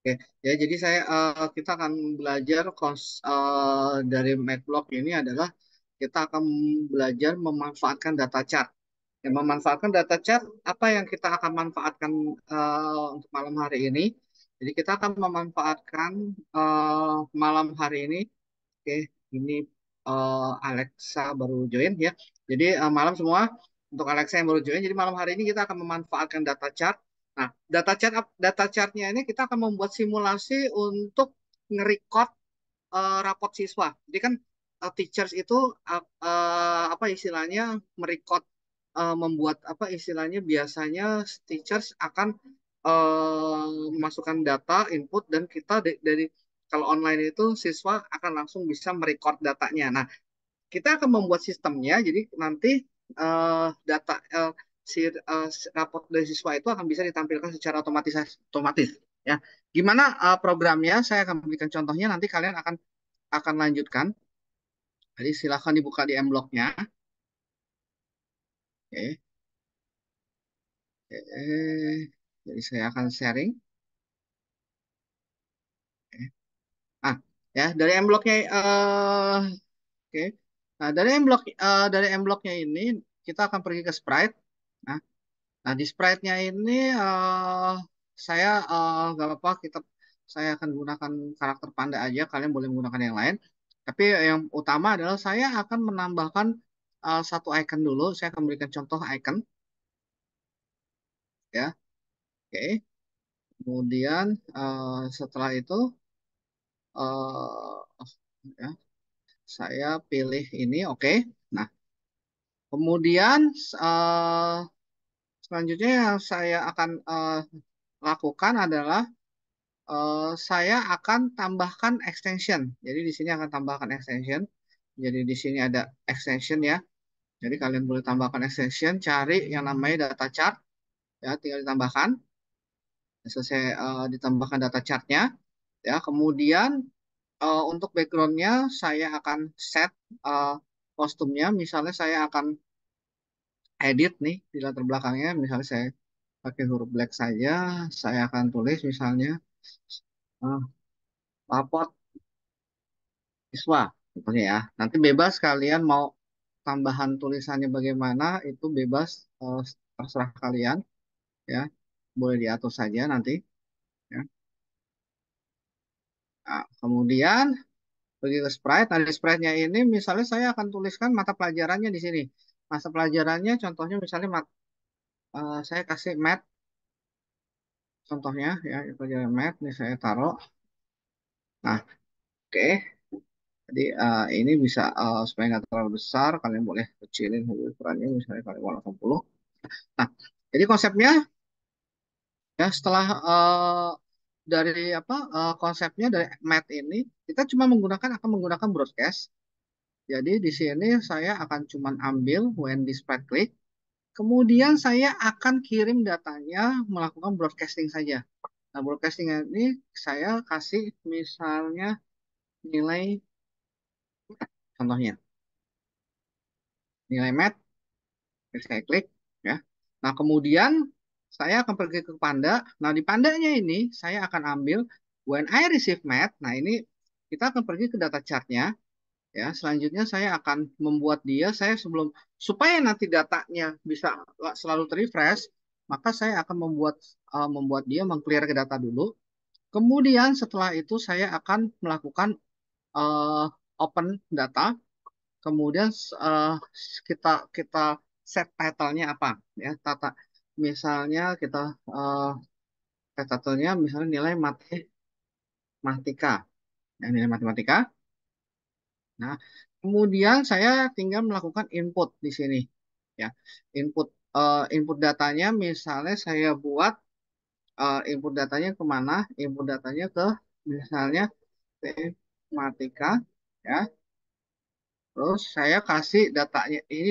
Oke, ya jadi kita akan belajar dari Matplotlib ini adalah kita akan belajar memanfaatkan data chart. Yang memanfaatkan data chart, apa yang kita akan manfaatkan untuk malam hari ini? Jadi kita akan memanfaatkan malam hari ini. Oke, ini Alexa baru join ya. Jadi malam semua untuk Alexa yang baru join. Jadi malam hari ini kita akan memanfaatkan data chart. Nah, data chartnya ini kita akan membuat simulasi untuk nge-record rapot siswa. Jadi kan teachers itu apa istilahnya merecord membuat apa istilahnya biasanya teachers akan memasukkan data input dan kita dari kalau online itu siswa akan langsung bisa merecord datanya. Nah, kita akan membuat sistemnya jadi nanti data raport dari siswa itu akan bisa ditampilkan secara otomatis ya. Gimana programnya? Saya akan berikan contohnya nanti kalian akan lanjutkan. Jadi silahkan dibuka di M-Block-nya. Oke. Jadi saya akan sharing. Oke. Ah, ya dari M-Block-nya oke. Nah, dari M-Block-nya ini kita akan pergi ke Sprite. Nah, di Sprite-nya ini saya nggak apa-apa saya akan gunakan karakter panda aja. Kalian boleh menggunakan yang lain. Tapi yang utama adalah saya akan menambahkan satu icon dulu. Saya akan berikan contoh icon ya. Oke. Kemudian setelah itu ya, saya pilih ini, oke. Nah, kemudian eh, selanjutnya yang saya akan lakukan adalah saya akan tambahkan extension. Jadi di sini akan tambahkan extension. Jadi di sini ada extension ya. Jadi kalian boleh tambahkan extension, cari yang namanya data chart ya, tinggal ditambahkan. Selesai ditambahkan data chartnya ya. Kemudian untuk backgroundnya saya akan set uh, kostumnya. Misalnya saya akan edit nih di latar belakangnya. Misalnya saya pakai huruf black saja. Saya akan tulis misalnya uh, raport siswa. Contohnya ya. Nanti bebas kalian mau tambahan tulisannya bagaimana itu bebas terserah kalian ya. Boleh diatur saja nanti ya. Nah, kemudian pergi ke Sprite. Nah, di Sprite-nya ini misalnya saya akan tuliskan mata pelajarannya di sini. Mata pelajarannya contohnya misalnya saya kasih math contohnya ya, pelajaran math nih saya taruh. Nah, oke. Jadi ini bisa supaya nggak terlalu besar, kalian boleh kecilin ukurannya misalnya kalian mau 80. Nah, jadi konsepnya ya setelah dari apa konsepnya dari math ini kita cuma akan menggunakan broadcast. Jadi di sini saya akan cuma ambil when display click. Kemudian saya akan kirim datanya melakukan broadcasting saja. Nah, broadcasting ini saya kasih misalnya nilai contohnya, nilai math, saya klik ya. Nah, kemudian saya akan pergi ke Panda. Nah, di Pandanya ini saya akan ambil when I receive math. Nah, ini kita akan pergi ke data chartnya ya. Selanjutnya saya akan membuat dia saya sebelum supaya nanti datanya bisa selalu terrefresh, maka saya akan membuat dia mengclear ke data dulu. Kemudian setelah itu saya akan melakukan eh, open data. Kemudian eh, kita kita set title-nya apa ya tata misalnya kita eh, set title-nya misalnya nilai matematika ya, nilai matematika. Nah, kemudian saya tinggal melakukan input di sini ya. Input datanya misalnya saya buat input datanya kemana? Input datanya ke misalnya matematika ya. Terus saya kasih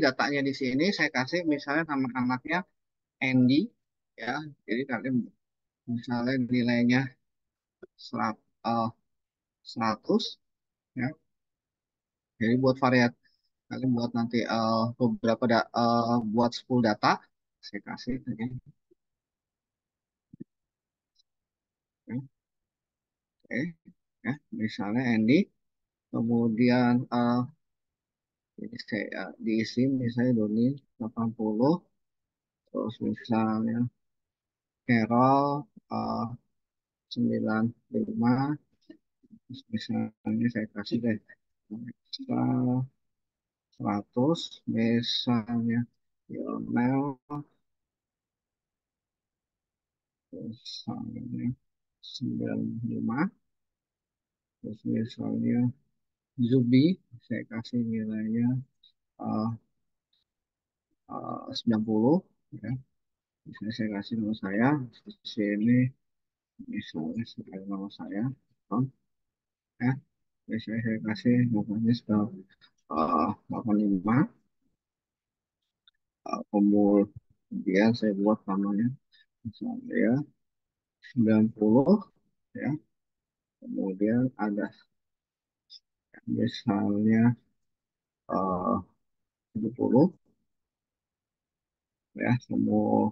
datanya di sini saya kasih misalnya nama anaknya Andy ya. Jadi kalian misalnya nilainya 100 ya. Jadi buat variat kalian buat nanti buat 10 data saya kasih tadi. Ya. Oke, ya, misalnya Andy, kemudian ini saya diisi misalnya Doni 80, terus misalnya Carol 95, terus misalnya saya kasih deh extra 100, misalnya Lionel, misalnya 95, terus misalnya Zubi, saya kasih nilainya uh, 90, ya. Misalnya saya kasih nama saya, di sini misalnya sekali nama saya, ya. Misalnya saya kasih namanya sudah 85, kemudian saya buat namanya misalnya ya 90, ya. Kemudian ada misalnya 70, ya, semua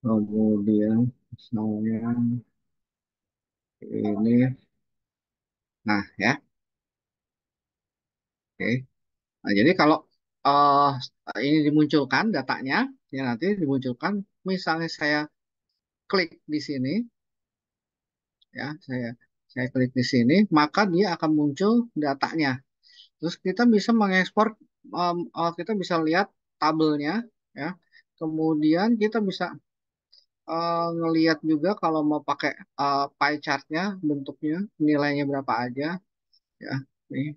kemudian misalnya ini, nah ya, oke. Nah, jadi kalau ini dimunculkan datanya, ya nanti dimunculkan, misalnya saya klik di sini, ya, saya klik di sini, maka dia akan muncul datanya. Terus kita bisa mengekspor, kita bisa lihat tabelnya, ya. Kemudian kita bisa ngelihat juga kalau mau pakai pie chartnya, bentuknya, nilainya berapa aja, ya. Nih,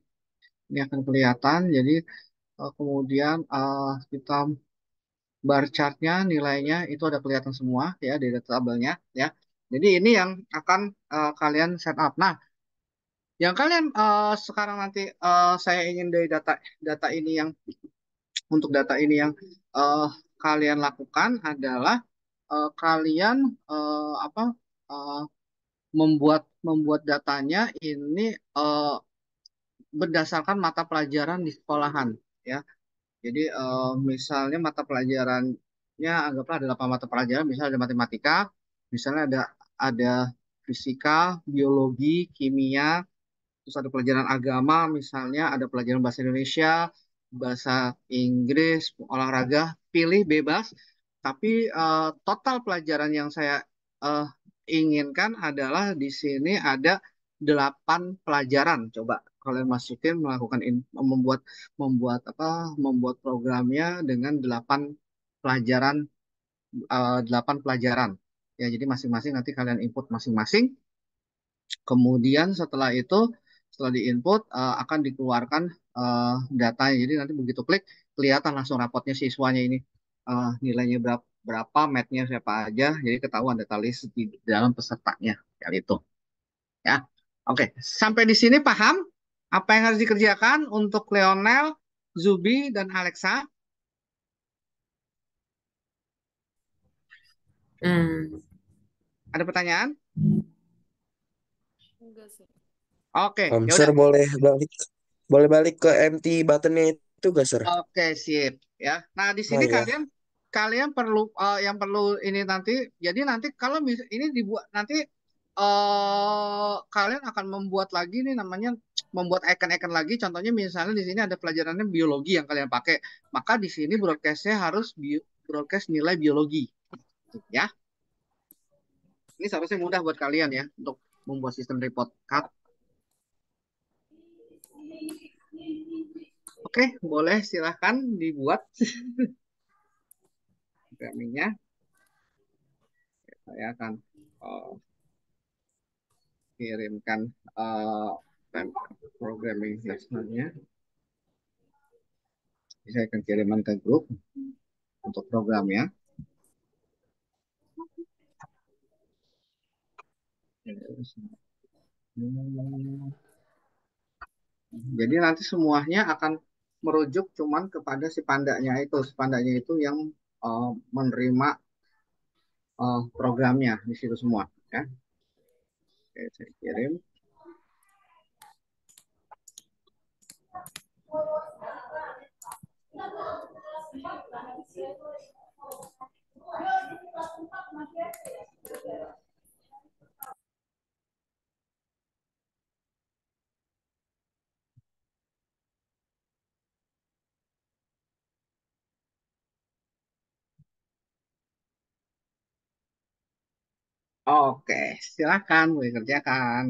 ini akan kelihatan. Jadi kemudian kita bar chartnya, nilainya itu ada kelihatan semua, ya, di data tabelnya, ya. Jadi ini yang akan kalian setup. Nah, yang kalian sekarang nanti saya ingin dari data data ini yang untuk data ini yang eh, kalian lakukan adalah kalian apa eh, membuat membuat datanya ini berdasarkan mata pelajaran di sekolahan, ya. Jadi misalnya mata pelajarannya anggaplah ada 8 mata pelajaran, misalnya ada matematika, misalnya ada fisika, biologi, kimia, terus ada pelajaran agama, misalnya ada pelajaran bahasa Indonesia, bahasa Inggris, olahraga, pilih bebas. Tapi total pelajaran yang saya eh, inginkan adalah di sini ada 8 pelajaran. Coba kalian masukin melakukan membuat membuat apa membuat programnya dengan 8 pelajaran, 8 pelajaran. Ya, jadi masing-masing nanti kalian input masing-masing. Kemudian setelah itu, setelah diinput akan dikeluarkan datanya. Jadi nanti begitu klik, kelihatan langsung rapotnya siswanya ini nilainya berapa, berapa, matnya siapa aja. Jadi ketahuan data list di dalam pesertanya. Ya itu. Ya. Oke, sampai di sini paham apa yang harus dikerjakan untuk Leonel, Zubi, dan Alexa? Hmm. Ada pertanyaan? Enggak sih. Oke, Om ya Sir udah. boleh balik ke empty buttonnya itu gak Sir? Oke, sip, ya. Nah, di Oh sini ya. kalian kalian perlu yang perlu ini nanti. Jadi nanti kalau ini dibuat nanti kalian akan membuat lagi nih namanya membuat icon-icon lagi. Contohnya misalnya di sini ada pelajarannya biologi yang kalian pakai. Maka di sini broadcastnya harus broadcast nilai biologi, ya. Ini seharusnya mudah buat kalian ya untuk membuat sistem report card. Oke, boleh silahkan dibuat programmingnya. Saya akan eh, kirimkan programming lesson-nya. Saya akan kirimkan ke grup untuk programnya. Jadi nanti semuanya akan merujuk cuman kepada si pandanya itu. Si pandanya itu yang menerima programnya di situ semua. Ya. Oke, saya kirim. Oke, silakan boleh kerjakan.